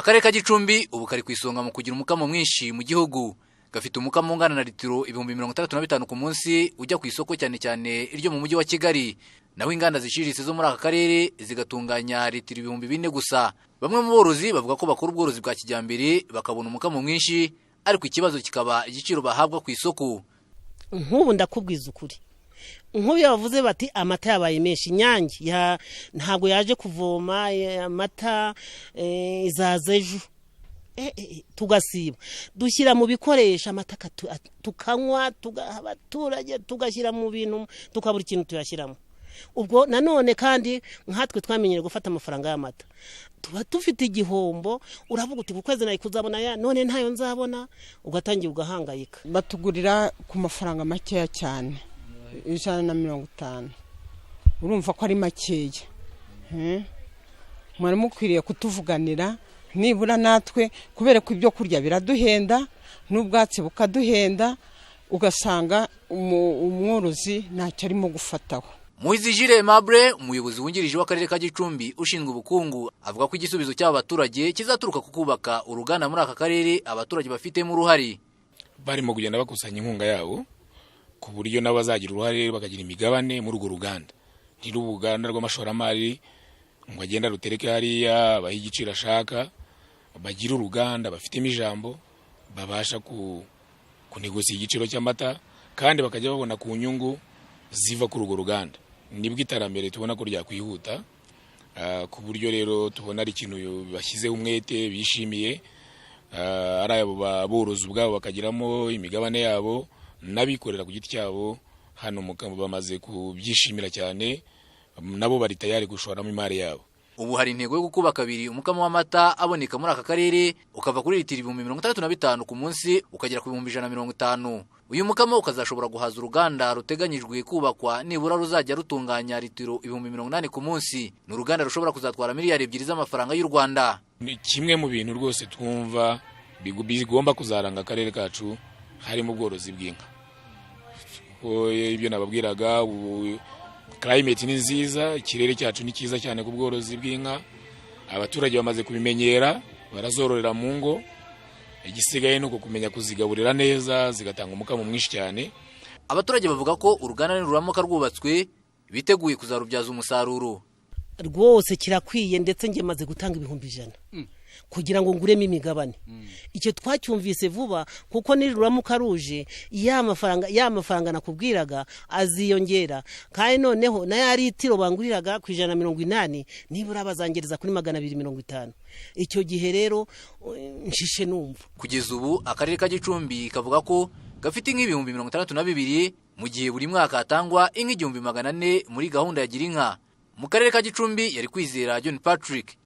Akarere ka Gicumbi ubu kari ku isonga mu kugira umukamo mwinshi mu gihugu. Gafite umukamo ungana na litiro 65,000 ku munsi ujya ku isoko cyane cyane iryo mu mujyi wa Kigali. Naho inganda zishiritse zo muri aka karere zigatunganya litiro 4,000 gusa. Bamwe mu borozi bavuga ko bakora ubworozi bwa kijyambere bakabona umukamo mwinshi, ariko ikibazo kikaba igiciro bahabwa ku isoko. Nk'ubu ndakubwiza ukuri, nk'ubu yavuze bati amata yabaye menshi, Nyange ntabwo yaje kuvoma amata izaza ejo, tugasiba dushyira mu bikoresho amata tukanywa, tugaha abaturage, tugashyira mu bintu, tukabura ikintu tuyashyiramo. Ubwo nanone kandi nkatwe twamenyere gufata amafaranga y'amata, tuba dufite igihombo. Uravuga uti ku kwezi nayo kuzabona ya none ntayo nzabona, ugatangira ugahangayika. Batugurira ku mafaranga makeya cyane, 150. Urumva ko ari makeya. Mwari mukwiriye kutuvuganira nibura natwe, kubera ko ibyo kurya biraduhenda n'ubwatsi bukaduhenda, ugasanga umworozi ntacyo arimo gufataho. Muizijire Aimable, umuyobozi wungirije w'akarere ka Gicumbi ushinzwe ubukungu, avuga ko igisubizo cy'abaturage kizaturuka ku kubaka uruganda muri aka karere abaturage bafitemo uruhari. Barimo kugenda bakusanya inkunga yabo ku buryo n'abazagira uruhare bakagira imigabane muri urwo ruganda. Ni uruganda rw'amashoramari ngo agenda rutereke hariya baha igiciro ashaka, bagira uruganda bafitemo ijambo, babasha kunegosiya igiciro cy'amata kandi bakajya babona ku nyungu ziva kuri urwo ruganda. Nibwo iterambere tubona ko ryakwihuta, ku buryo rero tubona ari ikintu bashyizeho umwete bishimiye, ari abo borozi ubwabo bakagiramo imigabane yabo, n'abikorera ku giti cyabo hano bamaze kubyishimira cyane, nabo bari tayari gushoramo imari yabo. Ubu hari intego yo gukuba kabiri umukamo w'amata aboneka muri aka karere, ukava kuri litiro 65,000 ku munsi ukagera ku 150. Uyu mukamo ukazashobora guhaza uruganda ruteganyijwe kubakwa nibura ruzajya rutunganya litiro 80,000 ku munsi. Ni uruganda rushobora kuzatwara miliyari 2 z'amafaranga y'u Rwanda. Kimwe mu bintu rwose twumva bigomba kuzaranga akarere kacu harimo ubworozi bw'inka. Ibyo nababwiraga, climate ni nziza, ikirere cyacu ni cyiza cyane ku bworozi bw'inka. Abaturage bamaze kubimenyera, barazororera mu ngo. Igisigaye nuko kumenya kuzigaburira neza zigatanga umukamo mwinshi cyane. Abaturage bavuga ko uruganda niruramuka rwubatswe biteguye kuzarubyaza umusaruro. Rwose kirakwiye, ndetse nge maze gutanga 100,000 kugira ngo nguremo imigabane. Icyo twacyumvise vuba, kuko niruramuka ruje ya mafaranga nakubwiraga aziyongera, kandi noneho na ya litiro banguriraga ku 180 nibura bazangereza kuri 250. Icyo gihe rero nshishe numva. Kugeza ubu akarere ka Gicumbi kavuga ko gafite nk'ibihumbi 62 mu gihe buri mwaka hatangwa inka 400 muri gahunda ya Girinka. Mu karere ka Gicumbi yari Kwizera John Patrick.